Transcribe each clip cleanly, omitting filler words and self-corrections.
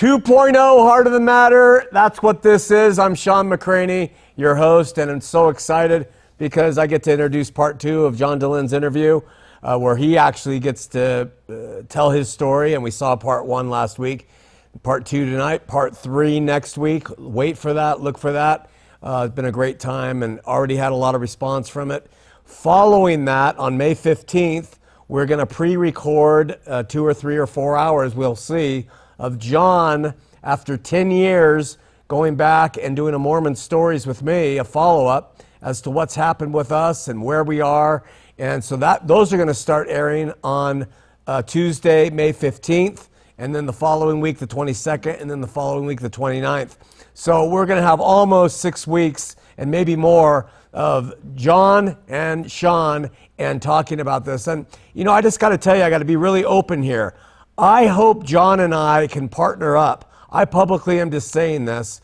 2.0 Heart of the Matter, that's what this is. I'm Shawn McCraney, your host, and I'm so excited because I get to introduce part 2 of John Dehlin's interview, where he actually gets to tell his story, and we saw part 1 last week, part 2 tonight, part 3 next week. Wait for that, look for that. It's been a great time and already had a lot of response from it. Following that, on May 15th, we're going to pre-record 2 or 3 or 4 hours, we'll see, of John, after 10 years, going back and doing a Mormon Stories with me, a follow-up as to what's happened with us and where we are. And so those are going to start airing on Tuesday, May 15th, and then the following week, the 22nd, and then the following week, the 29th. So we're going to have almost 6 weeks and maybe more of John and Shawn and talking about this. And, you know, I just got to tell you, I got to be really open here. I hope John and I can partner up. I publicly am just saying this.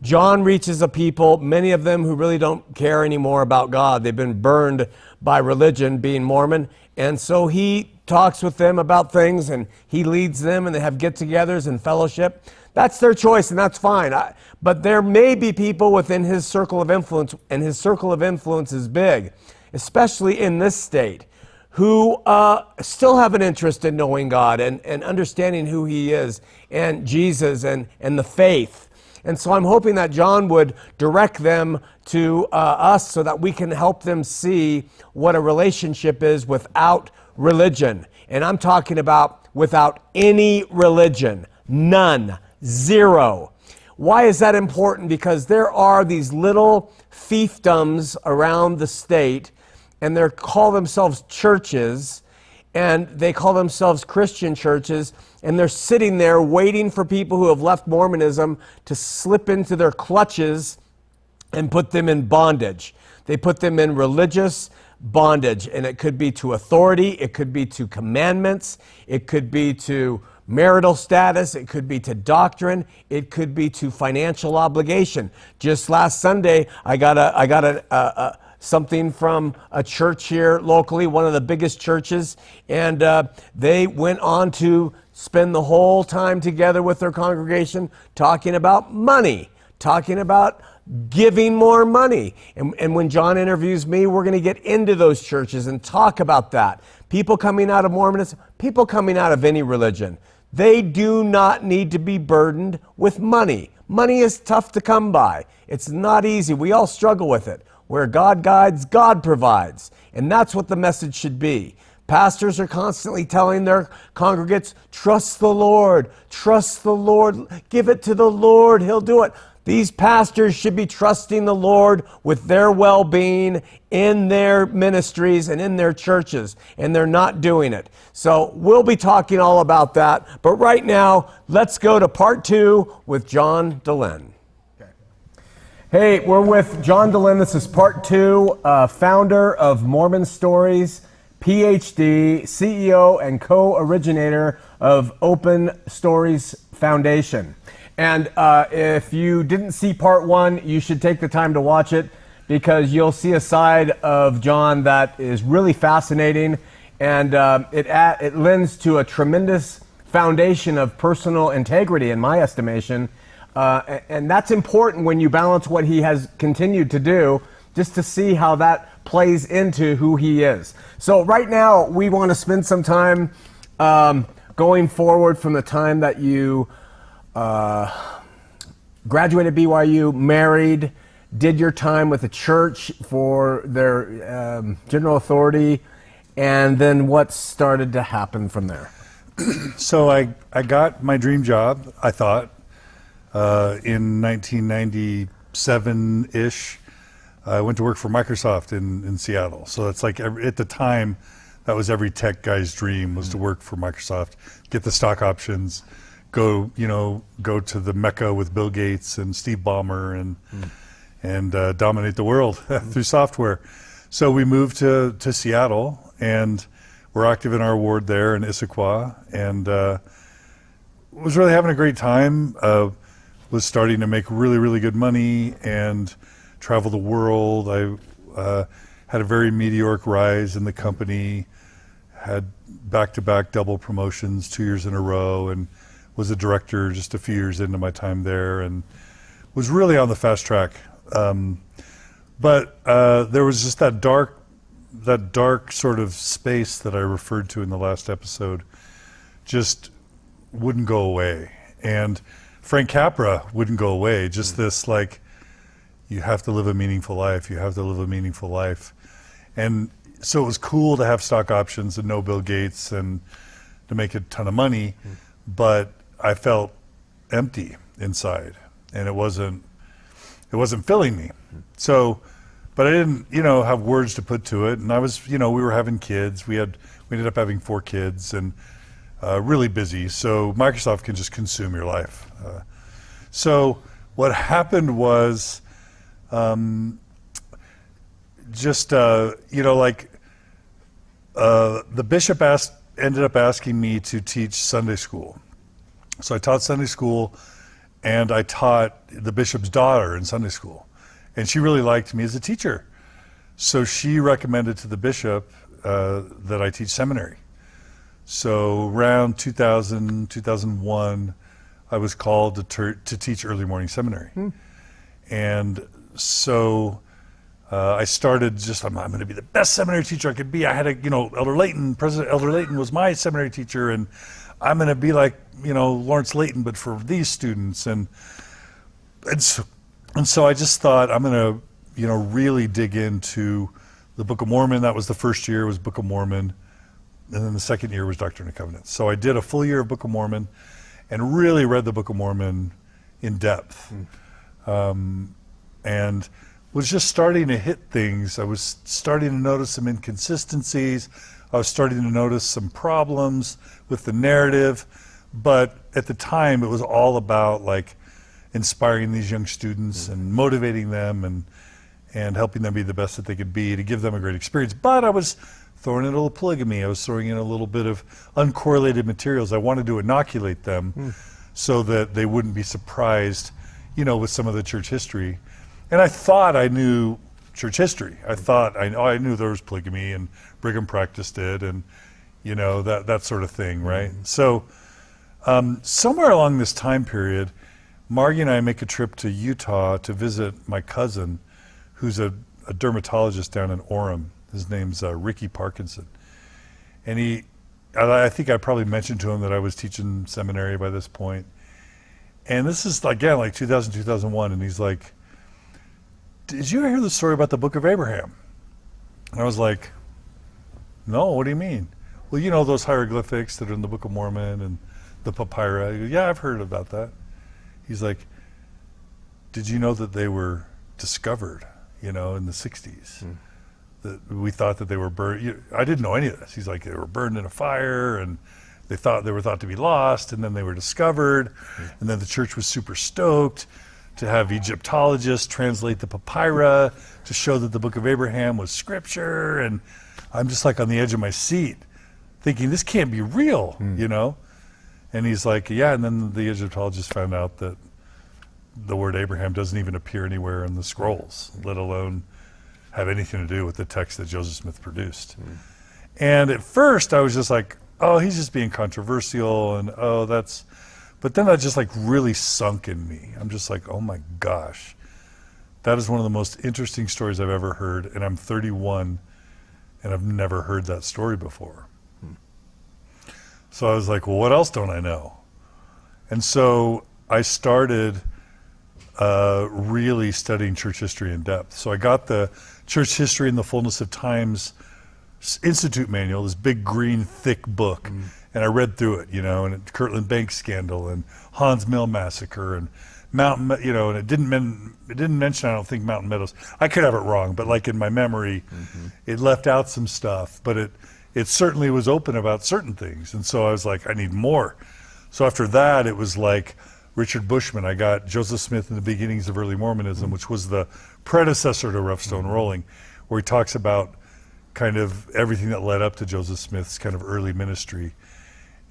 John reaches a people, many of them who really don't care anymore about God. They've been burned by religion, being Mormon. And so he talks with them about things, and he leads them, and they have get-togethers and fellowship. That's their choice, and that's fine. But there may be people within his circle of influence, and his circle of influence is big, especially in this state, who still have an interest in knowing God and understanding who he is and Jesus and the faith. And so I'm hoping that John would direct them to us so that we can help them see what a relationship is without religion. And I'm talking about without any religion. None. Zero. Why is that important? Because there are these little fiefdoms around the state, and they call themselves churches, and they call themselves Christian churches, and they're sitting there waiting for people who have left Mormonism to slip into their clutches and put them in bondage. They put them in religious bondage, and it could be to authority, it could be to commandments, it could be to marital status, it could be to doctrine, it could be to financial obligation. Just last Sunday, I got something from a church here locally, one of the biggest churches, and they went on to spend the whole time together with their congregation talking about money, talking about giving more money. And when John interviews me, we're going to get into those churches and talk about that. People coming out of Mormonism, people coming out of any religion, they do not need to be burdened with money. Money is tough to come by. It's not easy. We all struggle with it. Where God guides, God provides. And that's what the message should be. Pastors are constantly telling their congregates, trust the Lord, give it to the Lord, He'll do it. These pastors should be trusting the Lord with their well-being in their ministries and in their churches, and they're not doing it. So we'll be talking all about that. But right now, let's go to part 2 with John Dehlin. Hey, we're with John Dehlin. This is part 2, founder of Mormon Stories, PhD, CEO, and co-originator of Open Stories Foundation. And if you didn't see part 1, you should take the time to watch it, because you'll see a side of John that is really fascinating, and it lends to a tremendous foundation of personal integrity, in my estimation. And that's important when you balance what he has continued to do, just to see how that plays into who he is. So right now, we want to spend some time going forward from the time that you graduated BYU, married, did your time with the church for their general authority, and then what started to happen from there. So I got my dream job, I thought, in 1997-ish. I went to work for Microsoft in Seattle. So it's like at the time, that was every tech guy's dream, was to work for Microsoft, get the stock options, go to the Mecca with Bill Gates and Steve Ballmer and dominate the world through software. So we moved to Seattle, and we're active in our ward there in Issaquah, and was really having a great time. Was starting to make really, really good money and travel the world. I had a very meteoric rise in the company, had back-to-back double promotions 2 years in a row, and was a director just a few years into my time there, and was really on the fast track. But there was just that dark sort of space that I referred to in the last episode just wouldn't go away. And Frank Capra wouldn't go away. Just this, like, you have to live a meaningful life. You have to live a meaningful life. And so it was cool to have stock options and know Bill Gates and to make a ton of money, but I felt empty inside, and it wasn't filling me. So, but I didn't, have words to put to it. And I was, we were having kids. We ended up having 4 kids, and really busy. So Microsoft can just consume your life. So what happened was, the bishop ended up asking me to teach Sunday school. So I taught Sunday school, and I taught the bishop's daughter in Sunday school. And she really liked me as a teacher. So she recommended to the bishop that I teach seminary. So around 2000, 2001, I was called to teach early morning seminary. And so I started I'm going to be the best seminary teacher I could be. I had Elder Layton, President Elder Layton was my seminary teacher, and I'm going to be like, Lawrence Layton, but for these students. And so I just thought I'm going to, really dig into the Book of Mormon. That was the first year, was Book of Mormon. And then the second year was Doctrine and Covenants. So I did a full year of Book of Mormon and really read the Book of Mormon in depth. And was just starting to hit things. I was starting to notice some inconsistencies. I was starting to notice some problems with the narrative. But at the time, it was all about like inspiring these young students and motivating them and helping them be the best that they could be, to give them a great experience. But I was throwing in a little polygamy. I was throwing in a little bit of uncorrelated materials. I wanted to inoculate them so that they wouldn't be surprised, with some of the church history. And I thought I knew church history. I thought I knew there was polygamy and Brigham practiced it, and that sort of thing, right? So somewhere along this time period, Margie and I make a trip to Utah to visit my cousin, who's a dermatologist down in Orem. His name's Ricky Parkinson. And I think I probably mentioned to him that I was teaching seminary by this point. And this is, again, like 2000, 2001, and he's like, "Did you ever hear the story about the Book of Abraham?" And I was like, "No, what do you mean?" "Well, those hieroglyphics that are in the Book of Mormon and the papyri." I go, "Yeah, I've heard about that." He's like, "Did you know that they were discovered, in the 60s? That we thought that they were burned." I didn't know any of this. He's like, "They were burned in a fire, and they were thought to be lost, and then they were discovered, and then the church was super stoked to have Egyptologists translate the papyri to show that the Book of Abraham was scripture." And I'm just like on the edge of my seat thinking, this can't be real, And he's like, "Yeah," and then the Egyptologists found out that the word Abraham doesn't even appear anywhere in the scrolls, let alone have anything to do with the text that Joseph Smith produced. And at first I was just like, oh, he's just being controversial, and but then that just like really sunk in me. I'm just like, oh my gosh, that is one of the most interesting stories I've ever heard, and I'm 31 and I've never heard that story before. So I was like, well, what else don't I know? And so I started really studying church history in depth. So I got the Church History in the Fullness of Times Institute manual, this big green thick book, and I read through it, and Kirtland Bank scandal and Hans Mill massacre and and it didn't mention, I don't think, Mountain Meadows. I could have it wrong, but like in my memory, it left out some stuff, but it certainly was open about certain things. And so I was like, I need more. So after that, it was like Richard Bushman. I got Joseph Smith and the Beginnings of Early Mormonism, which was the predecessor to Rough Stone Rolling, where he talks about kind of everything that led up to Joseph Smith's kind of early ministry.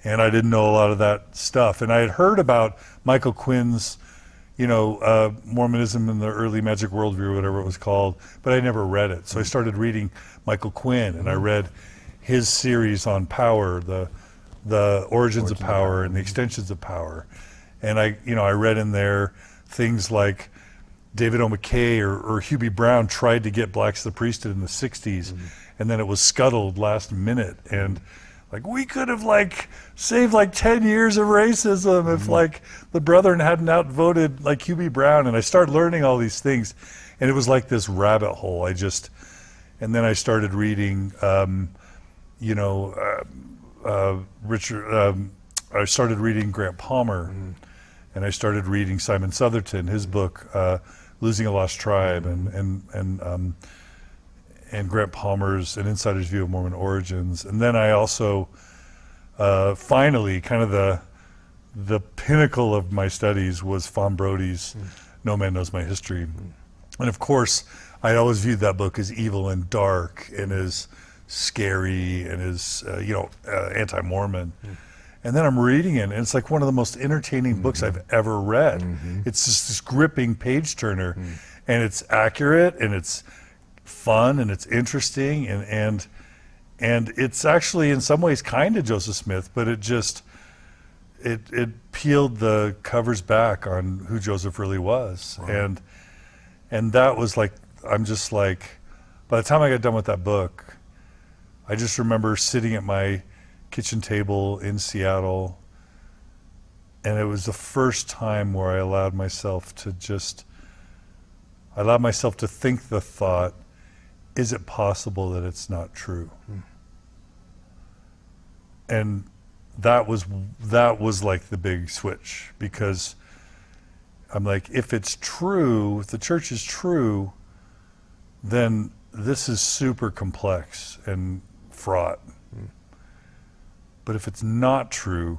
And I didn't know a lot of that stuff. And I had heard about Michael Quinn's, Mormonism in the early Magic Worldview, whatever it was called, but I never read it. So I started reading Michael Quinn, and I read his series on power, the the origins of power and the extensions of power. And I read in there things like David O. McKay or Hugh B. Brown tried to get blacks to the priesthood in the 60s, and then it was scuttled last minute. And like, we could have like saved like 10 years of racism if like the Brethren hadn't outvoted like Hugh B. Brown. And I started learning all these things, and it was like this rabbit hole. And then I started reading, I started reading Grant Palmer, and I started reading Simon Southerton, his book, Losing a Lost Tribe, and Grant Palmer's An Insider's View of Mormon Origins. And then I also, finally, kind of the pinnacle of my studies was Fawn Brody's No Man Knows My History. And of course, I always viewed that book as evil and dark and as scary and as, anti-Mormon. And then I'm reading it, and it's like one of the most entertaining books I've ever read. It's just this gripping page turner, and it's accurate, and it's fun, and it's interesting, and it's actually in some ways kind of Joseph Smith, but it peeled the covers back on who Joseph really was. Wow. And that was like, I'm just like, by the time I got done with that book, I just remember sitting at my kitchen table in Seattle, and it was the first time where I allowed myself to think the thought, is it possible that it's not true? And that was like the big switch, because I'm like, if it's true, if the church is true, then this is super complex and fraught. But if it's not true,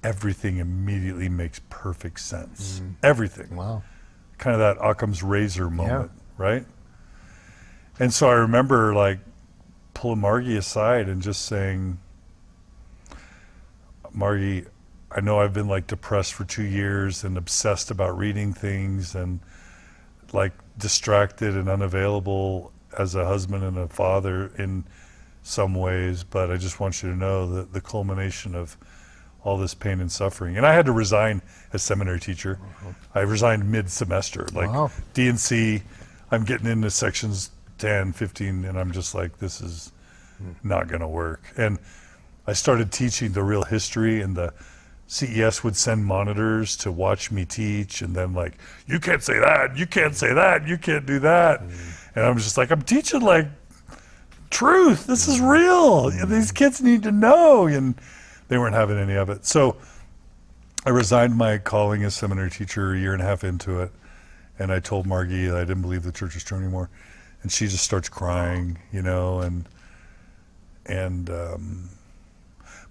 everything immediately makes perfect sense. Everything. Wow. Kind of that Occam's razor moment, right? And so I remember like pulling Margie aside and just saying, Margie, I know I've been like depressed for 2 years and obsessed about reading things and like distracted and unavailable as a husband and a father in some ways, but I just want you to know that the culmination of all this pain and suffering, and I had to resign as seminary teacher. I resigned mid-semester, like D&C, I'm getting into sections 10, 15, and I'm just like, this is not gonna work. And I started teaching the real history, and the CES would send monitors to watch me teach, and then like, you can't say that, you can't say that, you can't do that. And I'm just like, I'm teaching like truth, this is real, these kids need to know, and they weren't having any of it. So I resigned my calling as seminary teacher a year and a half into it, and I told Margie that I didn't believe the church was true anymore, and she just starts crying,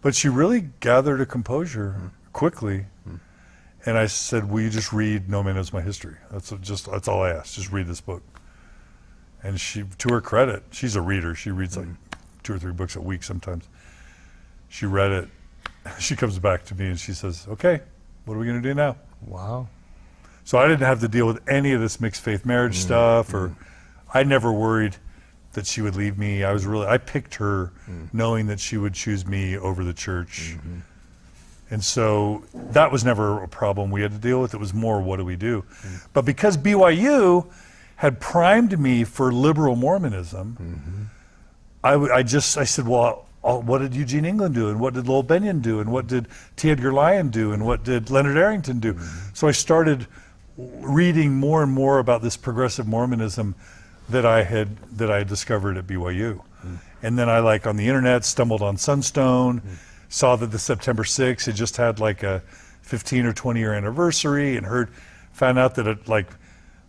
but she really gathered a composure quickly, and I said, will you just read No Man Knows My History? That's all I asked, just read this book. And she, to her credit, she's a reader. She reads like 2 or 3 books a week sometimes. She read it. She comes back to me and she says, okay, what are we going to do now? Wow. So I didn't have to deal with any of this mixed faith marriage stuff, or I never worried that she would leave me. I picked her knowing that she would choose me over the church. And so that was never a problem we had to deal with. It was more, what do we do? But because BYU had primed me for liberal Mormonism, I said, well, what did Eugene England do, and what did Lowell Benyon do, and what did T. Edgar Lyon do, and what did Leonard Arrington do? So I started reading more and more about this progressive Mormonism that I had discovered at BYU. And then I, like on the internet, stumbled on Sunstone, saw that the September 6th had just had like a 15 or 20 year anniversary, and found out that it, like,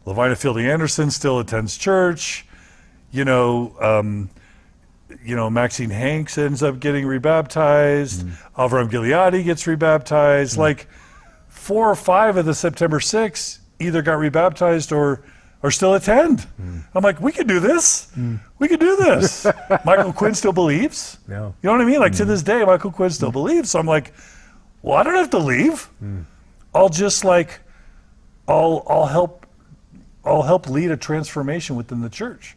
Lavina Fielding Anderson still attends church. Maxine Hanks ends up getting rebaptized. Avram Gileadi gets rebaptized. Like 4 or 5 of the September 6 either got rebaptized or still attend. I'm like, we could do this. We could do this. Michael Quinn still believes. No. You know what I mean? Like to this day, Michael Quinn still believes. So I'm like, well, I don't have to leave. I'll just like, I'll help lead a transformation within the church.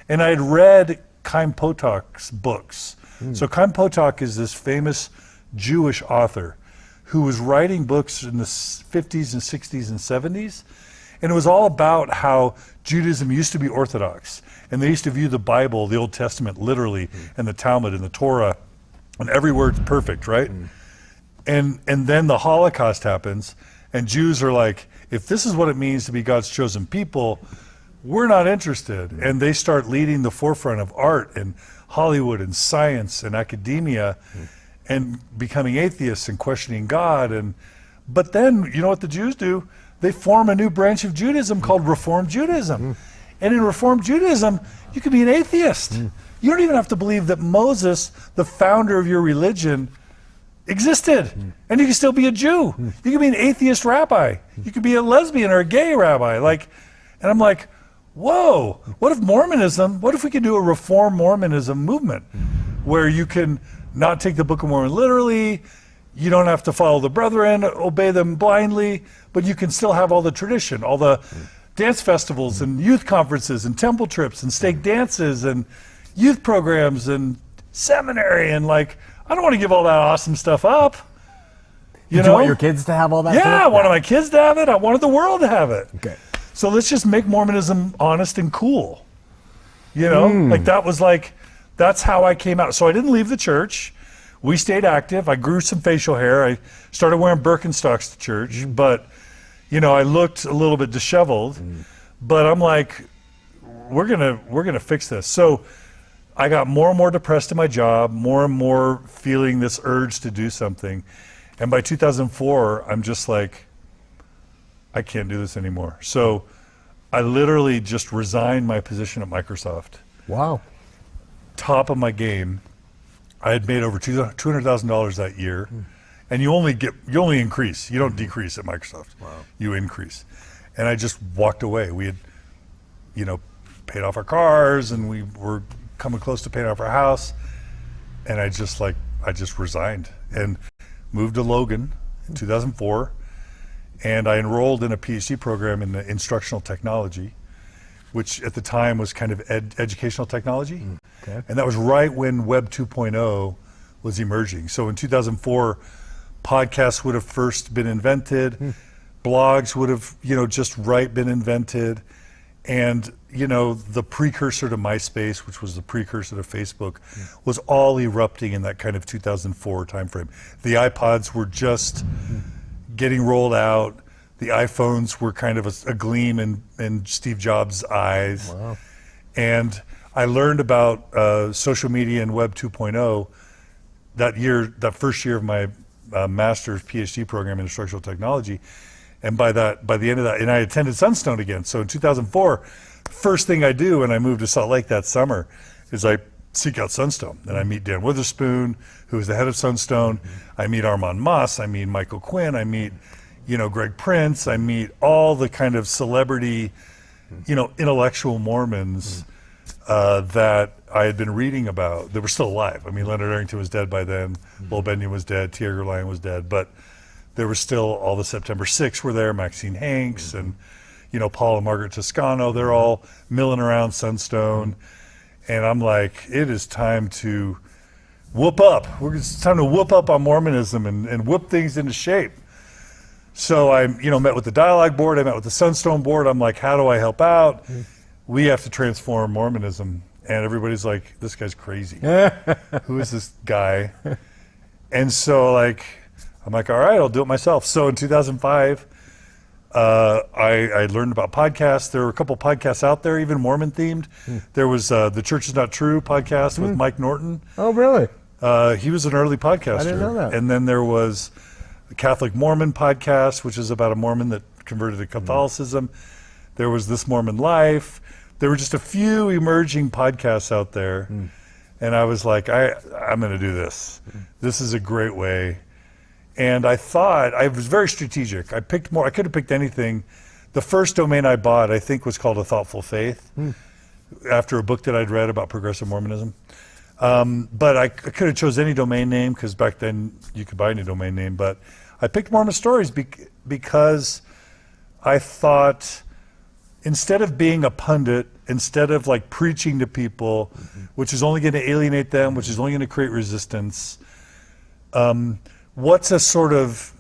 And I had read Chaim Potok's books So Chaim Potok is this famous Jewish author who was writing books in the 50s and 60s and 70s. And it was all about how Judaism used to be Orthodox. And they used to view the Bible, the Old Testament, literally, and the Talmud and the Torah, and every word's perfect, right? And then the Holocaust happens, and Jews are like, if this is what it means to be God's chosen people, we're not interested. And they start leading the forefront of art and Hollywood and science and academia and becoming atheists and questioning God. But then, you know what the Jews do? They form a new branch of Judaism called Reform Judaism. And in Reform Judaism, you can be an atheist. You don't even have to believe that Moses, the founder of your religion, existed. And you can still be a Jew. You can be an atheist rabbi. You can be a lesbian or a gay rabbi. And I'm like, whoa, what if we could do a Reform Mormonism movement where you can not take the Book of Mormon literally, you don't have to follow the brethren, obey them blindly, but you can still have all the tradition, all the dance festivals and youth conferences and temple trips and stake dances and youth programs and seminary, and I don't want to give all that awesome stuff up. You want your kids to have all that? Yeah, I wanted my kids to have it. I wanted the world to have it. Okay. So let's just make Mormonism honest and cool. That's how I came out. So I didn't leave the church. We stayed active. I grew some facial hair. I started wearing Birkenstocks to church, but I looked a little bit disheveled. But I'm like, we're gonna fix this. So I got more and more depressed in my job, more and more feeling this urge to do something. And by 2004, I'm just like, I can't do this anymore. So I literally just resigned my position at Microsoft. Wow. Top of my game. I had made over $200,000 that year. And you only increase. You don't decrease at Microsoft. Wow. You increase. And I just walked away. We had, paid off our cars, and we were coming close to paying off our house. And I just resigned and moved to Logan in 2004. And I enrolled in a PhD program in instructional technology, which at the time was kind of educational technology. Okay. And that was right when Web 2.0 was emerging. So in 2004, podcasts would have first been invented, blogs would have, just been invented. And, the precursor to MySpace, which was the precursor to Facebook, was all erupting in that kind of 2004 timeframe. The iPods were just getting rolled out. The iPhones were kind of a gleam in Steve Jobs' eyes. Wow. And I learned about social media and Web 2.0 that first year of my master's PhD program in instructional technology. And by the end of that, and I attended Sunstone again. So in 2004, first thing I do when I moved to Salt Lake that summer is I seek out Sunstone. And I meet Dan Witherspoon, who is the head of Sunstone. I meet Armand Moss. I meet Michael Quinn. I meet, Greg Prince. I meet all the kind of celebrity, intellectual Mormons that I had been reading about. They were still alive. I mean, Leonard Arrington was dead by then. Lowell Benyon was dead. T. Edgar Lyon was dead. But there was still all the September 6 were there, Maxine Hanks and, Paul and Margaret Toscano. They're all milling around Sunstone. And I'm like, it is time to whoop up. It's time to whoop up on Mormonism and whip things into shape. So I, met with the Dialogue Board. I met with the Sunstone Board. I'm like, how do I help out? We have to transform Mormonism. And everybody's like, this guy's crazy. Who is this guy? And so I'm like, all right, I'll do it myself. So in 2005, I learned about podcasts. There were a couple podcasts out there, even Mormon themed. There was The Church Is Not True podcast with Mike Norton. Oh, really? He was an early podcaster. I didn't know that. And then there was the Catholic Mormon podcast, which is about a Mormon that converted to Catholicism. There was This Mormon Life. There were just a few emerging podcasts out there. And I was like, I'm going to do this. This is a great way. And I thought, I was very strategic. I picked more, I could have picked anything. The first domain I bought, I think, was called A Thoughtful Faith, after a book that I'd read about progressive Mormonism. But I could have chose any domain name, because back then you could buy any domain name. But I picked Mormon Stories because I thought, instead of being a pundit instead of like preaching to people, which is only going to alienate them, which is only going to create resistance, what's a sort of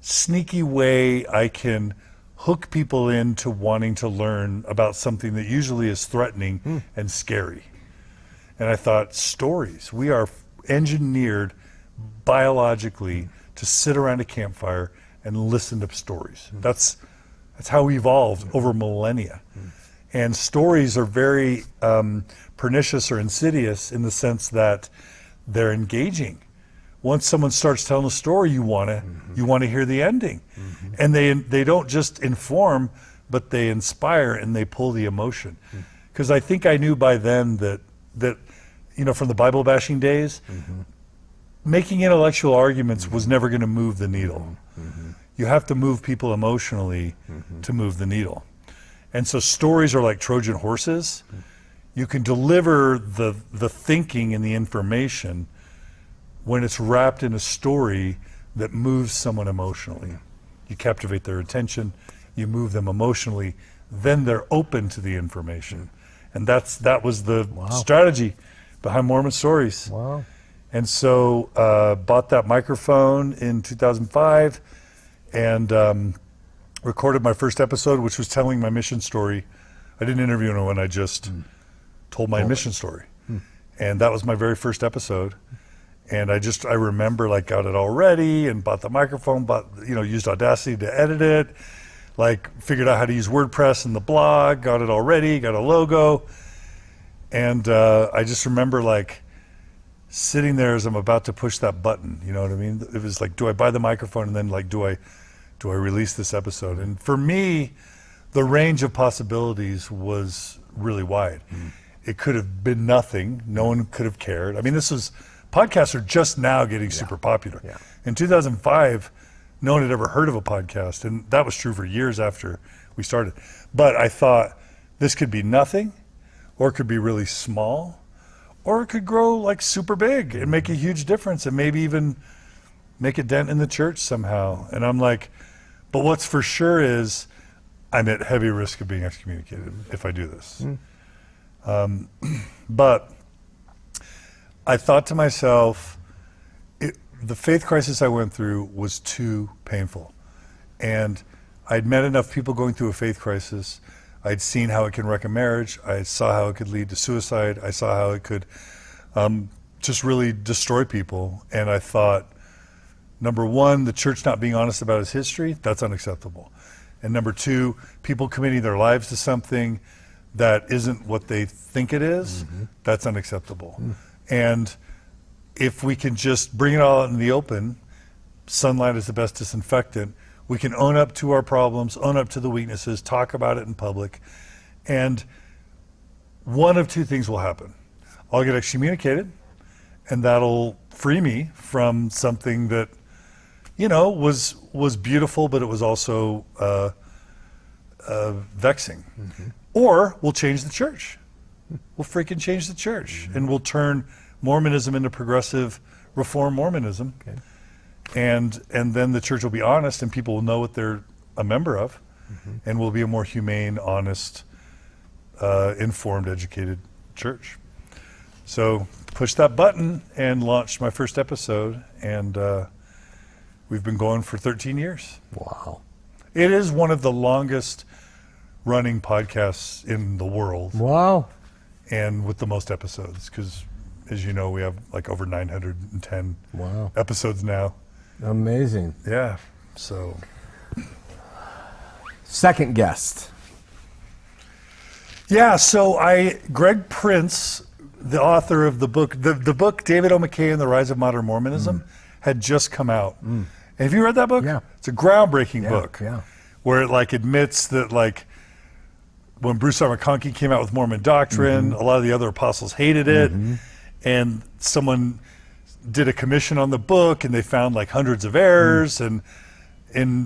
sneaky way I can hook people into wanting to learn about something that usually is threatening and scary? And I thought, stories. We are engineered biologically to sit around a campfire and listen to stories. That's how we evolved over millennia. And stories are very pernicious or insidious in the sense that they're engaging. Once someone starts telling a story, you want to hear the ending. And they don't just inform, but they inspire and they pull the emotion. Because I think I knew by then that from the Bible bashing days, making intellectual arguments was never going to move the needle. You have to move people emotionally to move the needle. And so stories are like Trojan horses. You can deliver the thinking and the information when it's wrapped in a story that moves someone emotionally. You captivate their attention, you move them emotionally, then they're open to the information. And that was the strategy behind Mormon Stories. Wow. And so bought that microphone in 2005 and recorded my first episode, which was telling my mission story. I didn't interview anyone, I just told my mission story. And that was my very first episode. And I remember like got it all ready and bought the microphone, used Audacity to edit it, like figured out how to use WordPress and the blog, got it all ready, got a logo. And I just remember like sitting there as I'm about to push that button, you know what I mean? It was like, do I buy the microphone and then like, do I release this episode? And for me, the range of possibilities was really wide. It could have been nothing. No one could have cared. I mean, podcasts are just now getting super popular. Yeah. In 2005, no one had ever heard of a podcast, and that was true for years after we started. But I thought this could be nothing, or it could be really small, or it could grow like super big and make a huge difference and maybe even make a dent in the church somehow. And I'm like, but what's for sure is I'm at heavy risk of being excommunicated if I do this. But I thought to myself, the faith crisis I went through was too painful. And I'd met enough people going through a faith crisis. I'd seen how it can wreck a marriage. I saw how it could lead to suicide. I saw how it could just really destroy people. And I thought, number one, the church not being honest about its history, that's unacceptable. And number two, people committing their lives to something that isn't what they think it is, that's unacceptable. And if we can just bring it all out in the open, sunlight is the best disinfectant, we can own up to our problems, own up to the weaknesses, talk about it in public, and one of two things will happen. I'll get excommunicated, and that'll free me from something that, was beautiful, but it was also vexing. Or we'll change the church. We'll freaking change the church, and we'll turn Mormonism into progressive reform Mormonism. Okay. And then the church will be honest, and people will know what they're a member of, and we'll be a more humane, honest, informed, educated church. So pushed that button and launched my first episode, and we've been going for 13 years. Wow. It is one of the longest running podcasts in the world. Wow. And with the most episodes, because as you know, we have like over 910 Wow. episodes now. Amazing. Yeah, so. Second guest. Yeah, so Greg Prince, the author of the book, the book David O. McKay and the Rise of Modern Mormonism had just come out. And have you read that book? Yeah. It's a groundbreaking book. Yeah. Where it like admits that like when Bruce R. McConkie came out with Mormon doctrine, a lot of the other apostles hated it, and someone did a commission on the book and they found like hundreds of errors and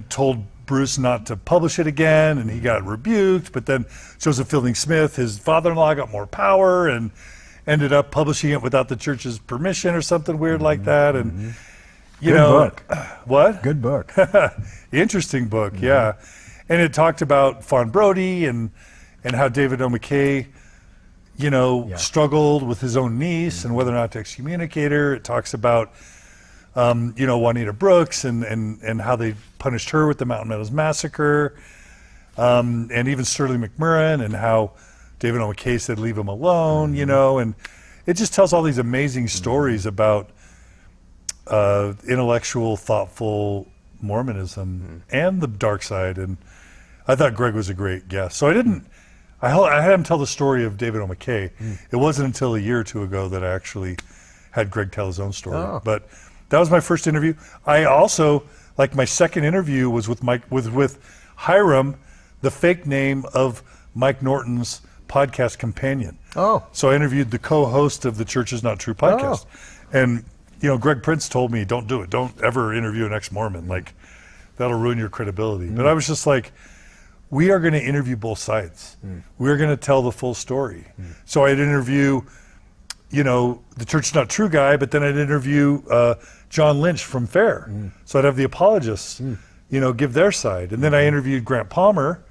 told Bruce not to publish it again, and he got rebuked. But then Joseph Fielding Smith, his father-in-law, got more power and ended up publishing it without the church's permission or something weird like that. And you know, book. What? Good book. Interesting book, yeah. And it talked about Fawn Brody and how David O. McKay struggled with his own niece and whether or not to excommunicate her. It talks about, Juanita Brooks and how they punished her with the Mountain Meadows Massacre, and even Sterling McMurrin, and how David O. McKay said, leave him alone, and it just tells all these amazing stories about intellectual, thoughtful Mormonism and the dark side. And I thought Greg was a great guest. So I had him tell the story of David O. McKay. It wasn't until a year or two ago that I actually had Greg tell his own story. Oh. But that was my first interview. I also, my second interview was with with Hiram, the fake name of Mike Norton's podcast companion. Oh. So I interviewed the co-host of the Church Is Not True podcast. And, Greg Prince told me, don't do it. Don't ever interview an ex-Mormon. That'll ruin your credibility. But I was just like, we are going to interview both sides. We're going to tell the full story. So I'd interview, the Church Is Not True guy, but then I'd interview John Lynch from Fair. So I'd have the apologists, give their side. And then I interviewed Grant Palmer,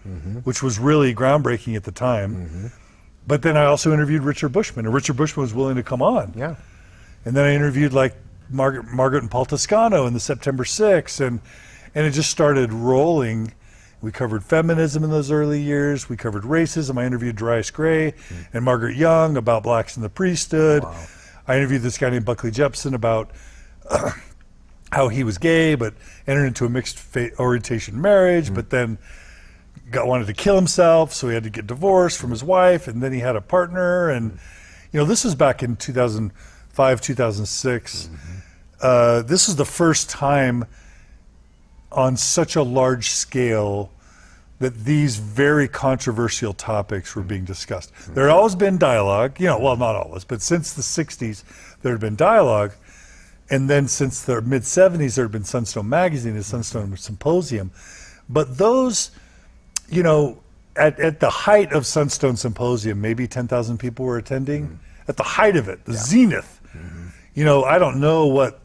which was really groundbreaking at the time. But then I also interviewed Richard Bushman, and Richard Bushman was willing to come on. Yeah. And then I interviewed Margaret and Paul Toscano in the September 6th, and it just started rolling. We covered feminism in those early years. We covered racism. I interviewed Darius Gray and Margaret Young about blacks in the priesthood. Wow. I interviewed this guy named Buckley Jepson about how he was gay, but entered into a mixed orientation marriage, but then wanted to kill himself, so he had to get divorced from his wife, and then he had a partner. And this was back in 2005, 2006. This is the first time on such a large scale that these very controversial topics were being discussed. There had always been dialogue, well, not always, but since the 60s, there had been dialogue. And then since the mid-70s, there had been Sunstone Magazine and Sunstone Symposium. But those, at the height of Sunstone Symposium, maybe 10,000 people were attending. At the height of it, the zenith. I don't know what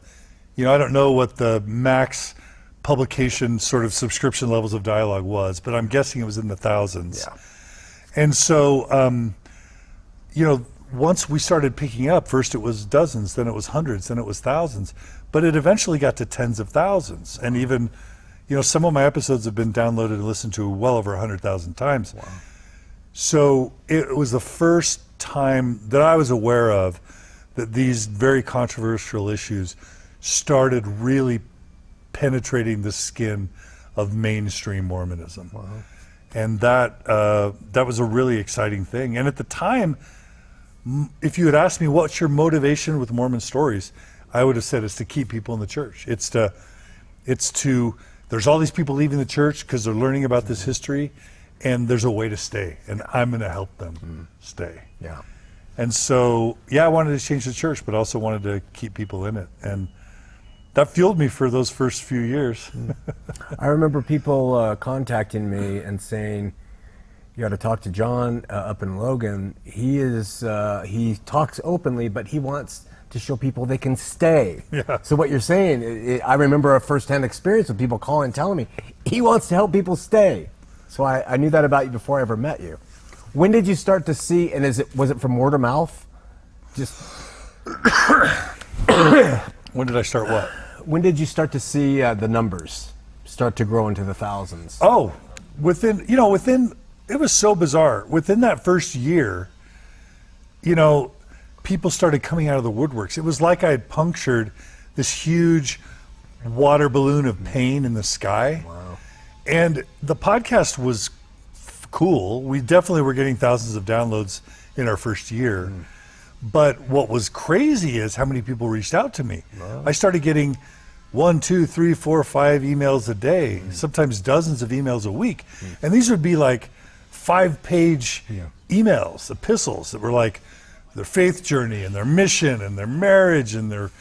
the max publication sort of subscription levels of dialogue was, but I'm guessing it was in the thousands. Yeah. And so, once we started picking up, first it was dozens, then it was hundreds, then it was thousands, but it eventually got to tens of thousands. And even, some of my episodes have been downloaded and listened to well over 100,000 times. Wow. So it was the first time that I was aware of that these very controversial issues started really penetrating the skin of mainstream Mormonism. Wow. And that was a really exciting thing. And at the time, if you had asked me what's your motivation with Mormon stories, I would have said it's to keep people in the church. It's to there's all these people leaving the church because they're learning about this history, and there's a way to stay, and I'm going to help them stay. Yeah. And so, I wanted to change the church, but also wanted to keep people in it. And that fueled me for those first few years. I remember people contacting me and saying, you got to talk to John up in Logan. He talks openly, but he wants to show people they can stay. Yeah. So what you're saying, I remember a firsthand experience with people calling and telling me, he wants to help people stay. So I knew that about you before I ever met you. When did you start to see, and was it from word of mouth? When did I start what? When did you start to see the numbers start to grow into the thousands? Oh, within, it was so bizarre. Within that first year, people started coming out of the woodworks. It was like I had punctured this huge water balloon of pain in the sky. Wow. And the podcast was cool. We definitely were getting thousands of downloads in our first year. But what was crazy is how many people reached out to me. Wow. I started getting 1, 2, 3, 4, 5 emails a day, sometimes dozens of emails a week. And these would be like 5-page emails, epistles that were like their faith journey and their mission and their marriage and their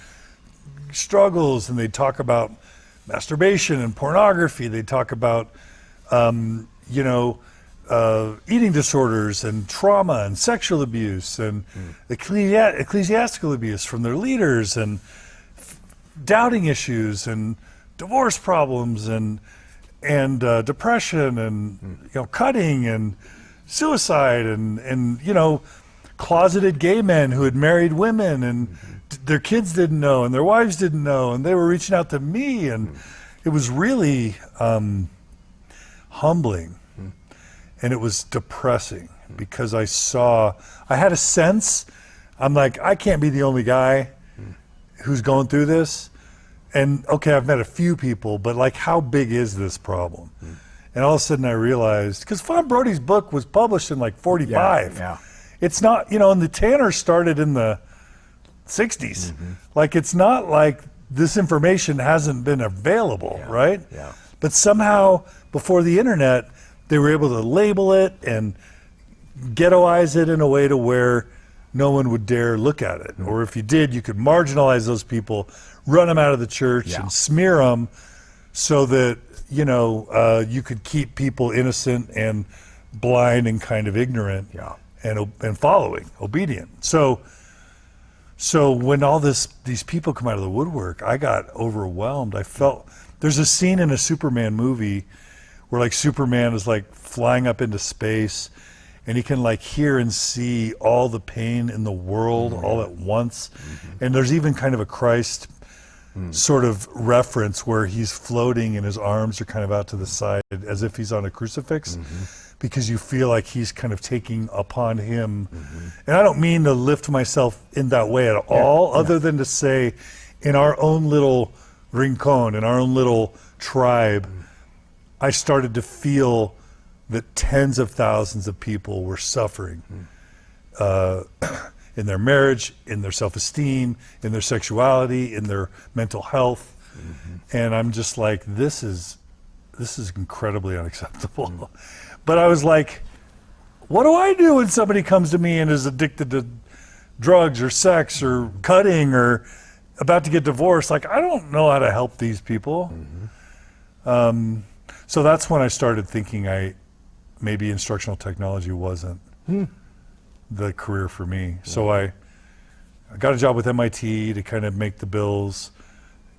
struggles. And they'd talk about masturbation and pornography. They'd talk about, eating disorders and trauma and sexual abuse and ecclesiastical abuse from their leaders and doubting issues and divorce problems and depression and cutting and suicide and closeted gay men who had married women, and their kids didn't know, and their wives didn't know, and they were reaching out to me, and it was really humbling, and it was depressing because I had a sense, I'm like, I can't be the only guy who's going through this. And okay, I've met a few people, but like, how big is this problem? And all of a sudden I realized, because Fawn Brody's book was published in like 45. Yeah. It's not, and the Tanner started in the 60s. Like, it's not like this information hasn't been available, right? Yeah. But somehow, before the internet, they were able to label it and ghettoize it in a way to where no one would dare look at it. Or if you did, you could marginalize those people, run them out of the church, and smear them so that, you could keep people innocent and blind and kind of ignorant and following, obedient. So when all these people come out of the woodwork, I got overwhelmed. I felt, there's a scene in a Superman movie where like Superman is like flying up into space, and he can like hear and see all the pain in the world all at once. And there's even kind of a Christ sort of reference where he's floating and his arms are kind of out to the side as if he's on a crucifix, because you feel like he's kind of taking upon him. And I don't mean to lift myself in that way at all, other than to say, in our own little rincon, in our own little tribe, I started to feel that tens of thousands of people were suffering in their marriage, in their self-esteem, in their sexuality, in their mental health. And I'm just like, this is incredibly unacceptable. But I was like, what do I do when somebody comes to me and is addicted to drugs or sex or cutting or about to get divorced? Like, I don't know how to help these people. So that's when I started thinking maybe instructional technology wasn't the career for me. So I got a job with MIT to kind of make the bills,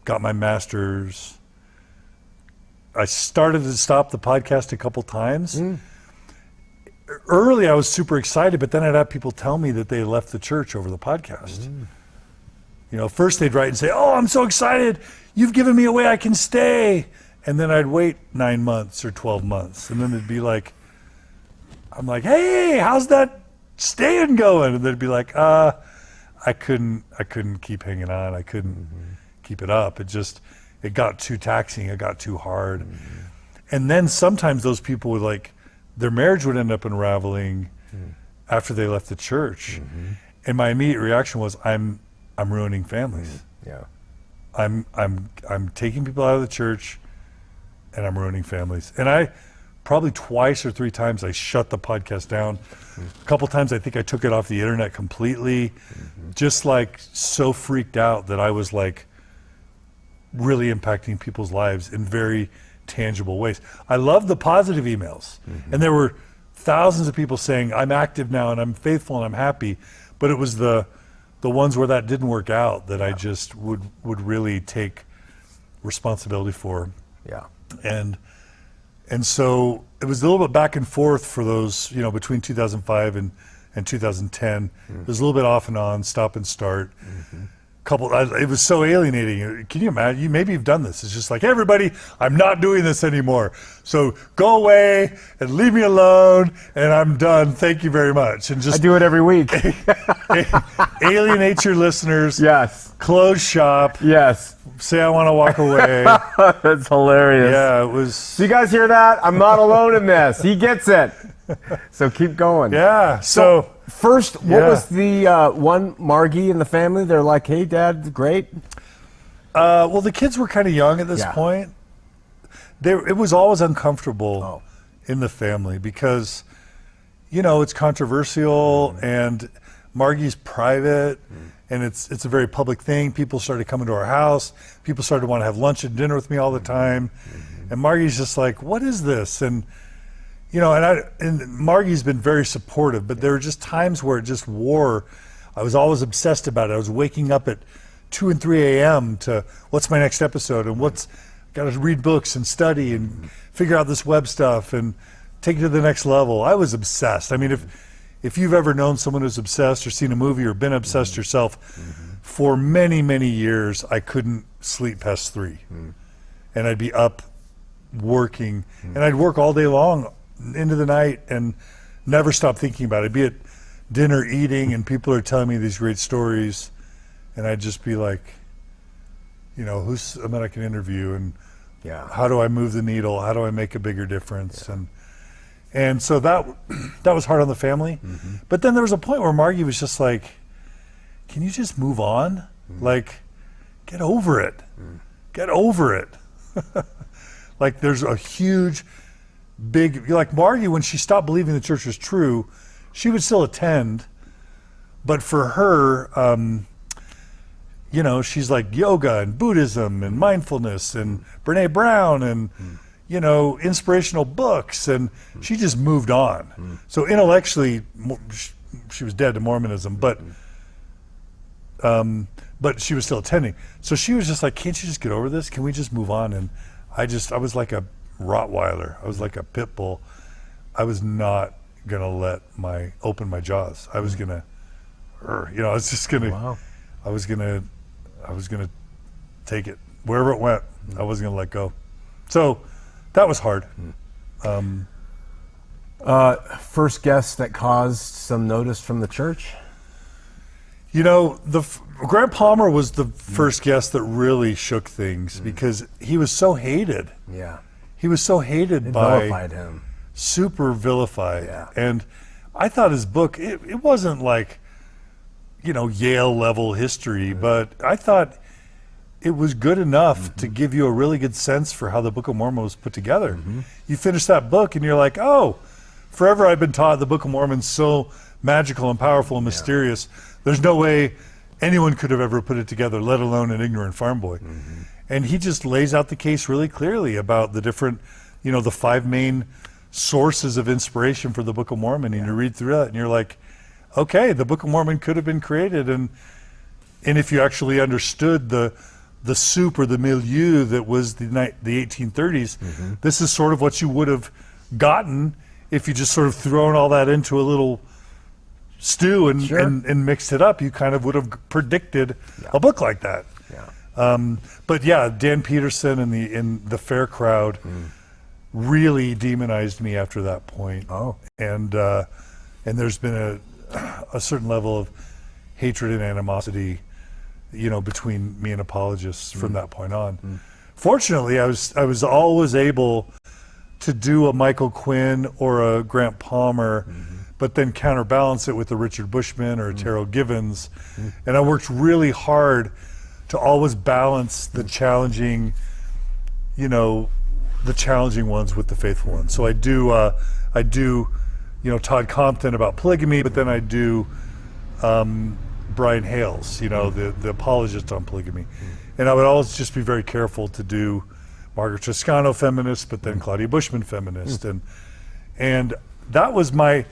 got my master's. I started to stop the podcast a couple times. Early I was super excited, but then I'd have people tell me that they left the church over the podcast. First they'd write and say, oh, I'm so excited, you've given me a way I can stay. And then I'd wait 9 months or 12 months. And then it'd be like, I'm like, hey, how's that staying going? And they'd be like, I couldn't keep hanging on. I couldn't keep it up. It got too taxing. It got too hard. And then sometimes those people would their marriage would end up unraveling after they left the church. And my immediate reaction was, I'm ruining families. I'm taking people out of the church and I'm ruining families. And I probably twice or three times I shut the podcast down. A couple times I think I took it off the internet completely, just so freaked out that I was really impacting people's lives in very tangible ways. I love the positive emails, and there were thousands of people saying, I'm active now and I'm faithful and I'm happy, but it was the ones where that didn't work out that I just would really take responsibility for. And so it was a little bit back and forth for those, between 2005 and 2010. It was a little bit off and on, stop and start. It was so alienating. Can you imagine? Maybe you've done this. It's just like, everybody, I'm not doing this anymore. So go away and leave me alone, and I'm done. Thank you very much. And just I do it every week. alienate your listeners. Yes. Close shop. Yes. Say I want to walk away. That's hilarious. Yeah, it was. So you guys hear that? I'm not alone in this. He gets it. So keep going. Yeah. So first, what was the one Margie in the family? They're like, hey, Dad, great. Well, the kids were kind of young at this point. It was always uncomfortable in the family because, it's controversial and Margie's private. And it's a very public thing. People started coming to our house. People started to want to have lunch and dinner with me all the time. And Margie's just like, what is this? And and Margie's been very supportive, but there were just times where it just wore. I was always obsessed about it. I was waking up at 2 and 3 a.m. to what's my next episode and got to read books and study and figure out this web stuff and take it to the next level. I was obsessed. I mean, if you've ever known someone who's obsessed or seen a movie or been obsessed yourself, for many, many years, I couldn't sleep past 3. And I'd be up working, and I'd work all day long into the night and never stop thinking about it. I'd be at dinner eating, and people are telling me these great stories, and I'd just be like, you know, who's someone I can interview, and how do I move the needle? How do I make a bigger difference? And so that was hard on the family. But then there was a point where Margie was just like, can you just move on? Like, get over it. Get over it. Like, there's a huge, big, like Margie, when she stopped believing the church was true, she would still attend. But for her, you know, she's like yoga and Buddhism and mindfulness and Brene Brown and, you know, inspirational books. And she just moved on. So intellectually, she was dead to Mormonism, but she was still attending. So she was just like, can't you just get over this? Can we just move on? And I was like a Rottweiler. I was like a pit bull. I was not gonna open my jaws. I was gonna, you know, I was just gonna, I was gonna take it wherever it went. I wasn't gonna let go. So that was hard. First guest that caused some notice from the church? You know, Grant Palmer was the first guest that really shook things because he was so hated. Yeah. He was so hated Vilified him. Super vilified. Yeah. And I thought his book, it wasn't like, you know, Yale level history, but I thought it was good enough to give you a really good sense for how the Book of Mormon was put together. You finish that book and you're like, oh, forever I've been taught the Book of Mormon's so magical and powerful and mysterious. There's no way anyone could have ever put it together, let alone an ignorant farm boy. And he just lays out the case really clearly about the different, you know, the 5 main sources of inspiration for the Book of Mormon. And you read through that and you're like, okay, the Book of Mormon could have been created. And if you actually understood the soup or the milieu that was the 1830s, this is sort of what you would have gotten if you just sort of thrown all that into a little stew and mixed it up. You kind of would have predicted a book like that. But yeah, Dan Peterson and the fair crowd really demonized me after that point. And there's been a certain level of hatred and animosity, you know, between me and apologists from that point on. Fortunately, I was always able to do a Michael Quinn or a Grant Palmer, but then counterbalance it with a Richard Bushman or a Terrell Givens. And I worked really hard to always balance the challenging, you know, the challenging ones with the faithful ones. So I do, you know, Todd Compton about polygamy, but then I do Brian Hales, you know, the apologist on polygamy. And I would always just be very careful to do Margaret Toscano feminist, but then Claudia Bushman feminist. And that was my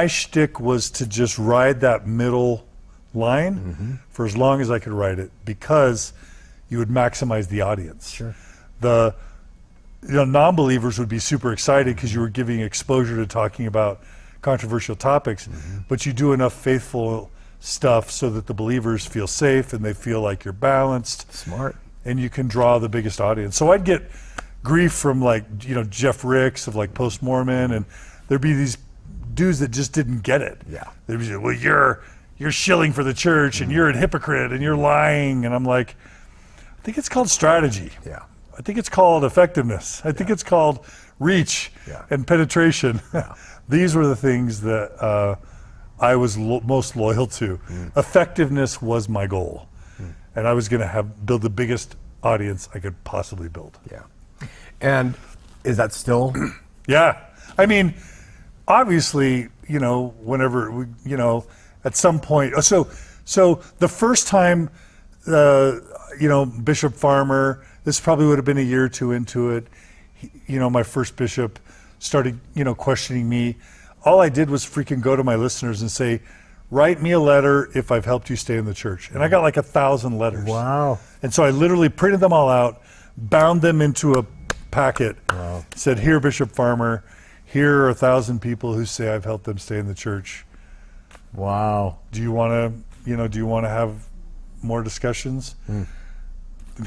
shtick, was to just ride that middle line for as long as I could ride it, because you would maximize the audience. The non-believers would be super excited because you were giving exposure to talking about controversial topics, but you do enough faithful stuff so that the believers feel safe and they feel like you're balanced. Smart. And you can draw the biggest audience. So I'd get grief from, like, you know, Jeff Ricks of like Post Mormon, and there'd be these dudes that just didn't get it. They'd be like, well, you're shilling for the church and you're a hypocrite and you're lying. And I'm like, I think it's called strategy. I think it's called effectiveness. I think it's called reach and penetration. These were the things that I was most loyal to. Effectiveness was my goal. And I was going to build the biggest audience I could possibly build. And is that still? I mean, obviously, you know, whenever, you know, at some point, so the first time, you know, Bishop Farmer, this probably would have been a year or two into it, you know, my first bishop started, you know, questioning me. All I did was freaking go to my listeners and say, write me a letter if I've helped you stay in the church. And I got like 1,000 letters. Wow. And so I literally printed them all out, bound them into a packet, said, here, Bishop Farmer, here are 1,000 people who say I've helped them stay in the church. Wow. Do you want to have more discussions? And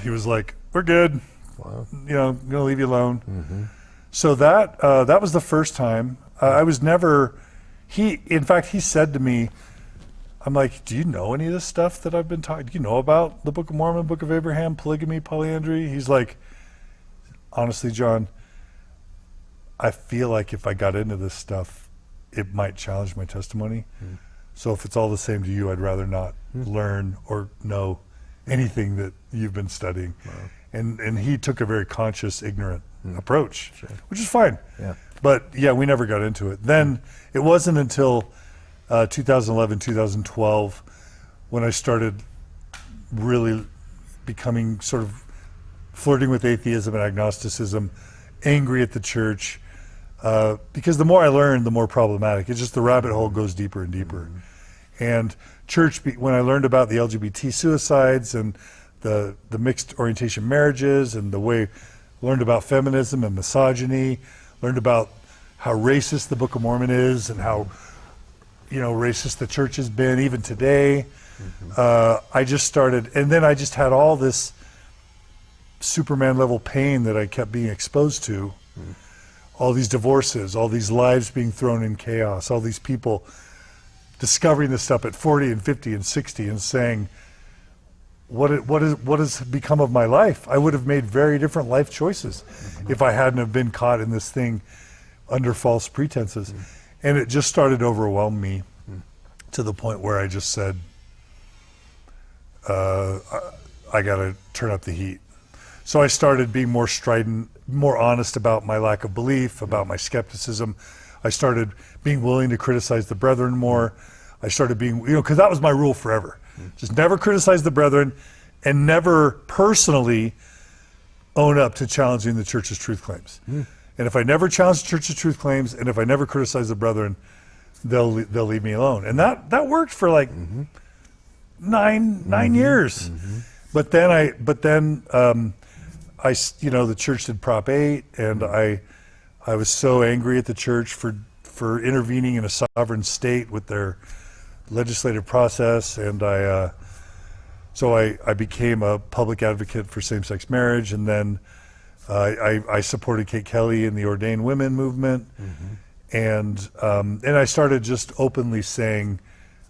he was like, we're good. Wow. I'm going to leave you alone. So that was the first time. I was never, in fact, he said to me, I'm like, do you know any of this stuff that I've been talking? Do you know about the Book of Mormon, Book of Abraham, polygamy, polyandry? He's like, honestly, John, I feel like if I got into this stuff, it might challenge my testimony. So if it's all the same to you, I'd rather not learn or know anything that you've been studying. Wow. And he took a very conscious, ignorant approach, which is fine. Yeah. But yeah, we never got into it. Then it wasn't until 2011, 2012 when I started really becoming sort of flirting with atheism and agnosticism, angry at the church, because the more I learned, the more problematic. It's just the rabbit hole goes deeper and deeper. And church, when I learned about the LGBT suicides and the mixed orientation marriages and the way, learned about feminism and misogyny, learned about how racist the Book of Mormon is and how racist the church has been even today. I just started, and then I just had all this Superman level pain that I kept being exposed to. All these divorces, all these lives being thrown in chaos, all these people discovering this stuff at 40 and 50 and 60 and saying, what has become of my life? I would have made very different life choices if I hadn't have been caught in this thing under false pretenses. And it just started to overwhelm me to the point where I just said, I got to turn up the heat. So I started being more strident, more honest about my lack of belief, about my skepticism. I started being willing to criticize the brethren more. I started being, because that was my rule forever. Just never criticize the brethren and never personally own up to challenging the church's truth claims. And if I never challenge the church's truth claims and if I never criticize the brethren, they'll leave me alone. And that worked for like nine years. But then the church did Prop 8, and I was so angry at the church for intervening in a sovereign state with their legislative process, and so I became a public advocate for same-sex marriage, and then I supported Kate Kelly in the ordained women movement, and I started just openly saying,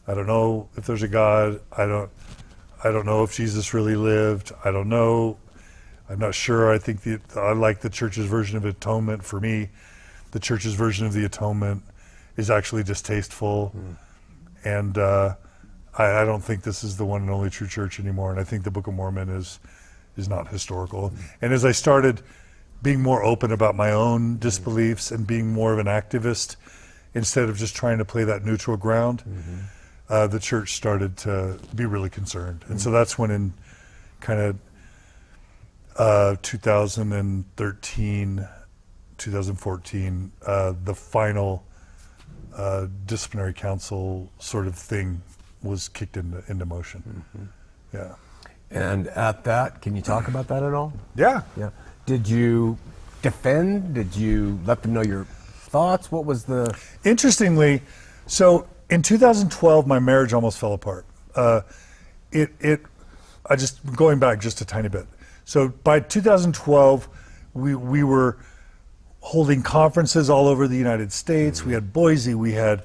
I don't know if there's a God. I don't know if Jesus really lived. I don't know. I'm not sure. I think I like the church's version of atonement. For me, the church's version of the atonement is actually distasteful. And I don't think this is the one and only true church anymore. And I think the Book of Mormon is not historical. And as I started being more open about my own disbeliefs and being more of an activist, instead of just trying to play that neutral ground, the church started to be really concerned. And so that's when in kind of 2013, 2014, the final disciplinary council sort of thing was kicked into motion. Yeah. And at that, can you talk about that at all? Yeah. Yeah. Did you defend? Did you let them know your thoughts? What was the... Interestingly, so in 2012, my marriage almost fell apart. Going back just a tiny bit. So by 2012, we were holding conferences all over the United States. We had Boise, we had,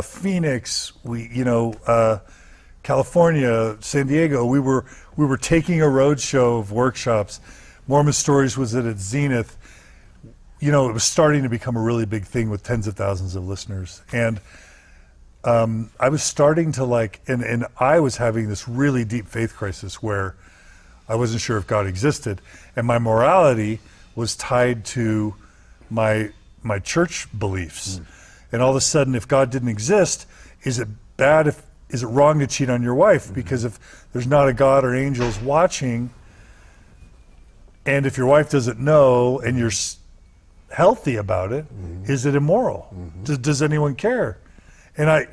Phoenix, California, San Diego. We were taking a roadshow of workshops. Mormon Stories was at its zenith. It was starting to become a really big thing with tens of thousands of listeners. And I was starting to and I was having this really deep faith crisis where I wasn't sure if God existed. And my morality was tied to my church beliefs. And all of a sudden, if God didn't exist, is it wrong to cheat on your wife? Because if there's not a God or angels watching, and if your wife doesn't know and you're healthy about it, is it immoral? Does anyone care? And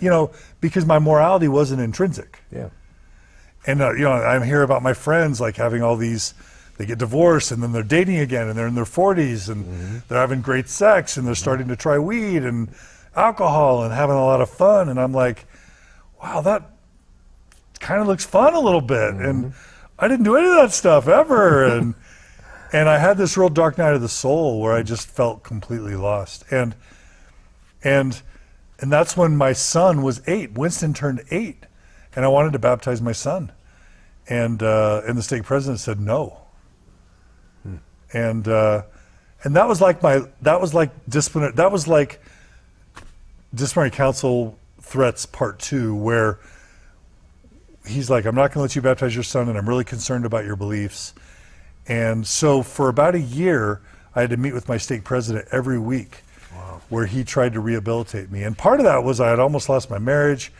because my morality wasn't intrinsic. Yeah. And I hear about my friends having all these, they get divorced and then they're dating again and they're in their 40s and they're having great sex and they're starting to try weed, and alcohol and having a lot of fun. And I'm like, wow, that kind of looks fun a little bit. And I didn't do any of that stuff ever. And I had this real dark night of the soul where I just felt completely lost. And that's when my son was 8. Winston turned 8, and I wanted to baptize my son. And the stake president said no. And that was like disciplinary council threats part 2, where he's like, I'm not going to let you baptize your son, and I'm really concerned about your beliefs. And so for about a year, I had to meet with my stake president every week, where he tried to rehabilitate me. And part of that was I had almost lost my marriage.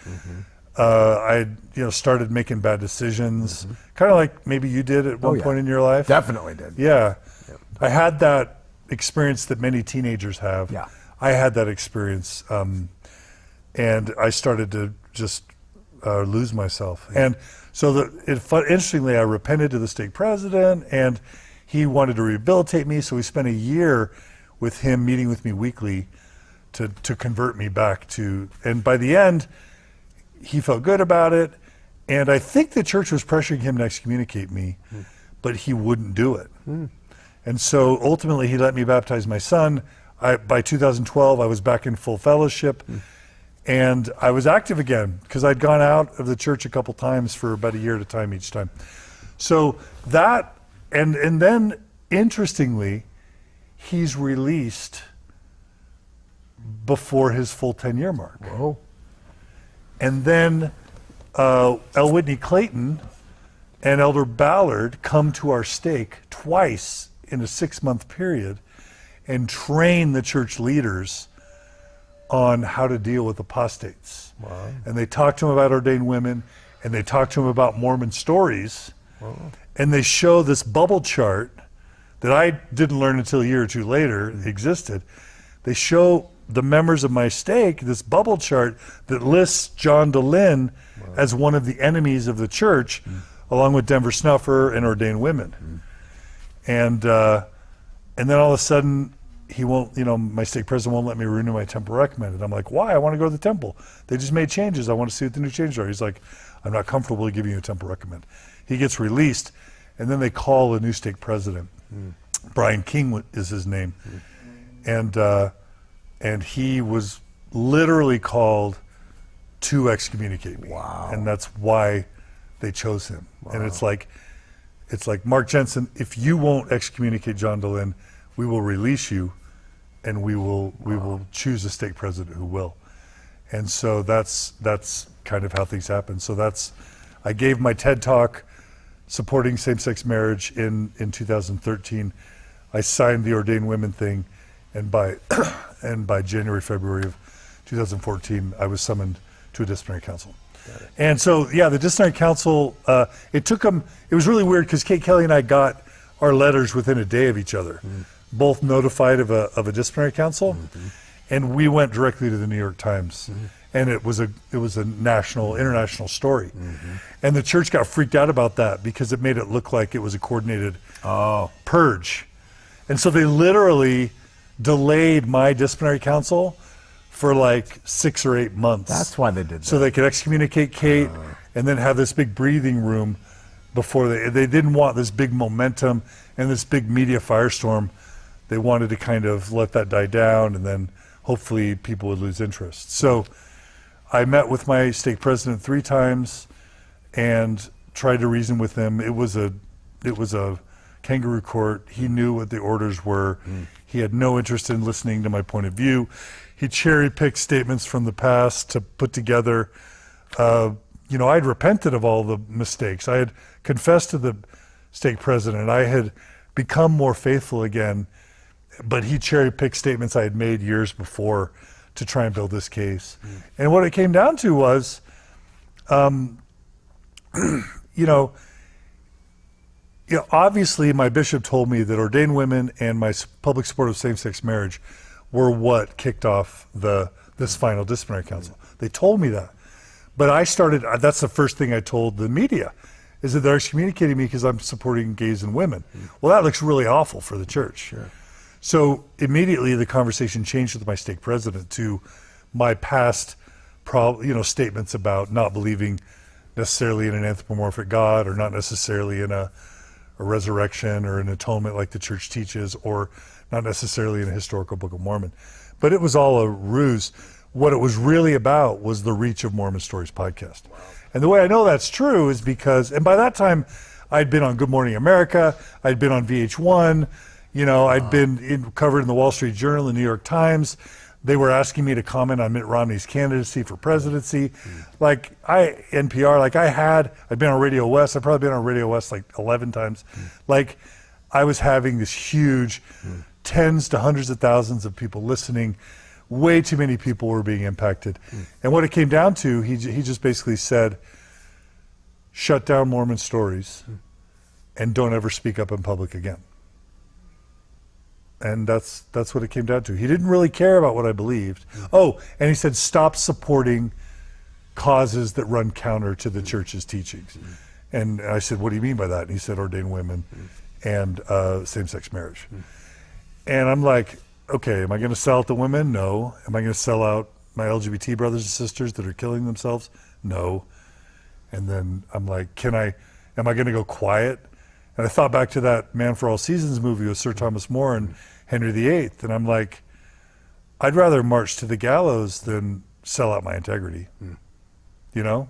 I had started making bad decisions, kind of like maybe you did at one point in your life. Definitely did. Yeah. I had that experience that many teenagers have. Yeah. I had that experience, and I started to just lose myself. And so interestingly, I repented to the stake president, and he wanted to rehabilitate me. So we spent a year with him meeting with me weekly to convert me back to, and by the end, he felt good about it. And I think the church was pressuring him to excommunicate me, but he wouldn't do it. And so ultimately he let me baptize my son. By 2012, I was back in full fellowship. And I was active again because I'd gone out of the church a couple times for about a year at a time each time. So that, and then interestingly, he's released before his full 10-year mark. Whoa. And then L. Whitney Clayton and Elder Ballard come to our stake twice in a 6-month period and train the church leaders on how to deal with apostates. Wow. And they talk to them about ordained women, and they talk to them about Mormon stories. Wow. And they show this bubble chart that I didn't learn until a year or two later existed. They show the members of my stake this bubble chart that lists John Dehlin as one of the enemies of the church, along with Denver Snuffer and ordained women. And then all of a sudden, he won't, my stake president won't let me renew my temple recommended. I'm like, why? I want to go to the temple. They just made changes. I want to see what the new changes are. He's like, I'm not comfortable giving you a temple recommend. He gets released, and then they call the new stake president. Brian King is his name. And he was literally called to excommunicate me. Wow. And that's why they chose him. Wow. And it's like, Mark Jensen, if you won't excommunicate John Dehlin, we will release you, and we will choose a stake president who will. And so that's kind of how things happen. So I gave my TED talk supporting same-sex marriage in 2013. I signed the ordained women thing, and by January, February of 2014, I was summoned to a disciplinary council. And so, the disciplinary council, it was really weird because Kate Kelly and I got our letters within a day of each other, both notified of a disciplinary council, and we went directly to the New York Times. And it was a international story. And the church got freaked out about that because it made it look like it was a coordinated purge. And so they literally delayed my disciplinary council for like 6 or 8 months. That's why they did that. So they could excommunicate Kate and then have this big breathing room before they didn't want this big momentum and this big media firestorm. They wanted to kind of let that die down, and then hopefully people would lose interest. So I met with my stake president 3 times and tried to reason with him. It was a kangaroo court. He knew what the orders were. He had no interest in listening to my point of view. He cherry-picked statements from the past to put together. I'd repented of all the mistakes. I had confessed to the stake president. I had become more faithful again, but he cherry-picked statements I had made years before to try and build this case. And what it came down to was, obviously my bishop told me that ordained women and my public support of same-sex marriage were what kicked off this final disciplinary council. They told me that. But that's the first thing I told the media, is that they're excommunicating me because I'm supporting gays and women. Well, that looks really awful for the church. Sure. So immediately the conversation changed with my stake president to my past statements about not believing necessarily in an anthropomorphic God, or not necessarily in a resurrection or an atonement like the church teaches, or not necessarily in a historical Book of Mormon. But it was all a ruse. What it was really about was the Reach of Mormon Stories podcast. Wow. And the way I know that's true is because, and by that time, I'd been on Good Morning America, I'd been on VH1, I'd been covered in the Wall Street Journal, the New York Times. They were asking me to comment on Mitt Romney's candidacy for presidency. NPR, I'd been on Radio West. I've probably been on Radio West like 11 times. I was having this huge, tens to hundreds of thousands of people listening. Way too many people were being impacted. And what it came down to, he just basically said, shut down Mormon Stories and don't ever speak up in public again. And that's what it came down to. He didn't really care about what I believed. Oh, and he said, stop supporting causes that run counter to the church's teachings. And I said, what do you mean by that? And he said, ordained women and same-sex marriage. And I'm like, okay, am I going to sell out the women? No. Am I going to sell out my LGBT brothers and sisters that are killing themselves? No. And then I'm like, am I going to go quiet? And I thought back to that Man for All Seasons movie with Sir Thomas More and Henry VIII. And I'm like, I'd rather march to the gallows than sell out my integrity. Do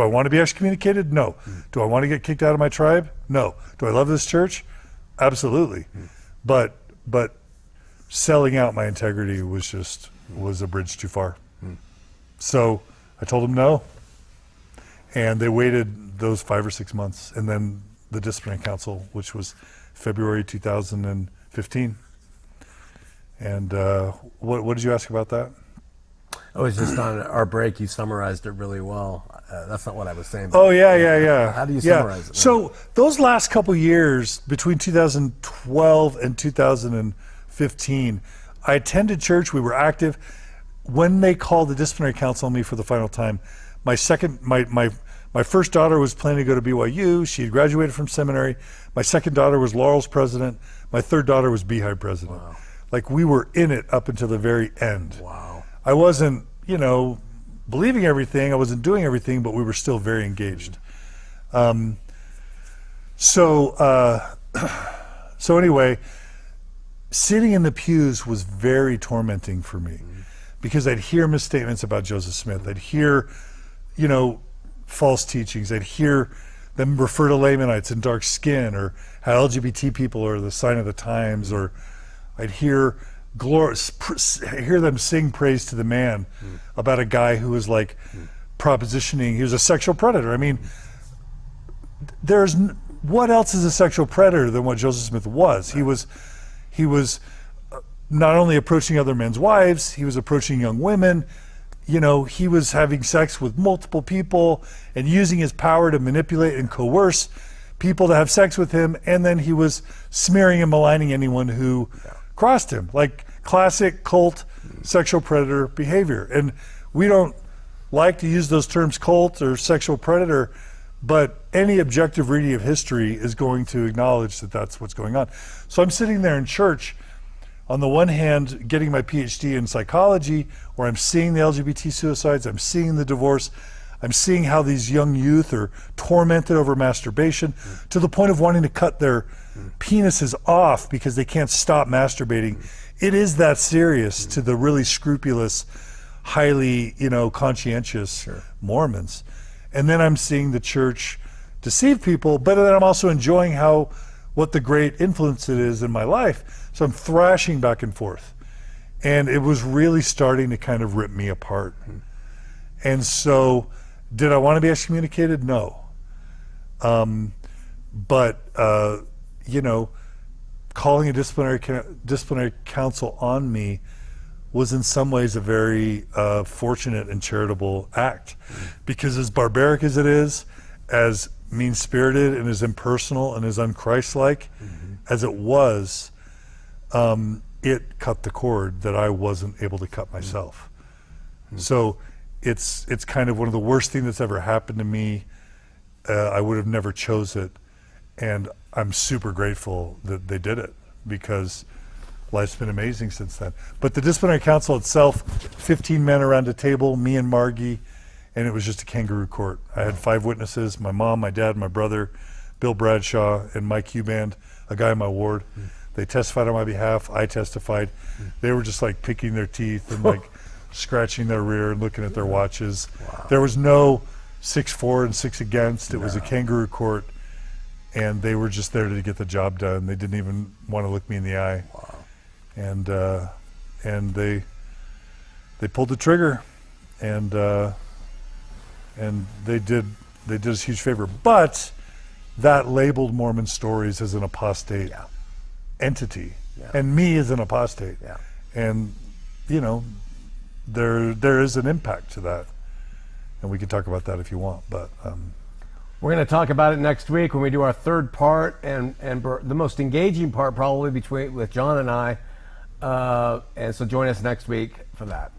I want to be excommunicated? No. Do I want to get kicked out of my tribe? No. Do I love this church? Absolutely. But selling out my integrity was a bridge too far. So I told them no. And they waited those 5 or 6 months. And then the Disciplinary Council, which was February 2015. And what did you ask about that? I was just on our break. You summarized it really well. That's not what I was saying. Oh, yeah. How do you summarize it? So those last couple years, between 2012 and 2015, I attended church. We were active. When they called the Disciplinary Council on me for the final time, my first daughter was planning to go to BYU. She had graduated from seminary. My second daughter was Laurel's president. My third daughter was Beehive president. Wow. We were in it up until the very end. Wow. I wasn't, believing everything. I wasn't doing everything, but we were still very engaged. So anyway, sitting in the pews was very tormenting for me because I'd hear misstatements about Joseph Smith. I'd hear, false teachings. I'd hear them refer to Lamanites and dark skin, or how LGBT people are the sign of the times, or I'd hear them sing praise to the man about a guy who was propositioning, he was a sexual predator. I mean, what else is a sexual predator than what Joseph Smith was? He was not only approaching other men's wives, he was approaching young women. He was having sex with multiple people and using his power to manipulate and coerce people to have sex with him. And then he was smearing and maligning anyone who crossed him, classic cult sexual predator behavior. And we don't like to use those terms, cult or sexual predator, but any objective reading of history is going to acknowledge that that's what's going on. So I'm sitting there in church, on the one hand, getting my PhD in psychology, where I'm seeing the LGBT suicides, I'm seeing the divorce, I'm seeing how these young youth are tormented over masturbation to the point of wanting to cut their penises off because they can't stop masturbating. It is that serious to the really scrupulous, highly, conscientious Mormons. And then I'm seeing the church deceive people, but then I'm also enjoying what the great influence it is in my life. So I'm thrashing back and forth. And it was really starting to kind of rip me apart. And so, did I want to be excommunicated? No. But calling a disciplinary council on me was in some ways a very fortunate and charitable act. Because as barbaric as it is, as mean-spirited and as impersonal and as un-Christ-like as it was, it cut the cord that I wasn't able to cut myself. So it's kind of one of the worst things that's ever happened to me. I would have never chose it, and I'm super grateful that they did it, because life's been amazing since then. But the Disciplinary Council itself, 15 men around a table, me and Margie, and it was just a kangaroo court. I had 5 witnesses, my mom, my dad, my brother, Bill Bradshaw, and Mike Huband, a guy in my ward. They testified on my behalf, I testified. They were just like picking their teeth and like scratching their rear and looking at their watches. Wow. There was no 6 for and 6 against. It was a kangaroo court, and they were just there to get the job done. They didn't even want to look me in the eye. Wow. And they pulled the trigger, and they did us a huge favor. But that labeled Mormon Stories as an apostate entity, and me as an apostate. Yeah. And you know, there is an impact to that, and we can talk about that if you want. But we're going to talk about it next week when we do our third part, and the most engaging part probably with John and I. And so join us next week for that.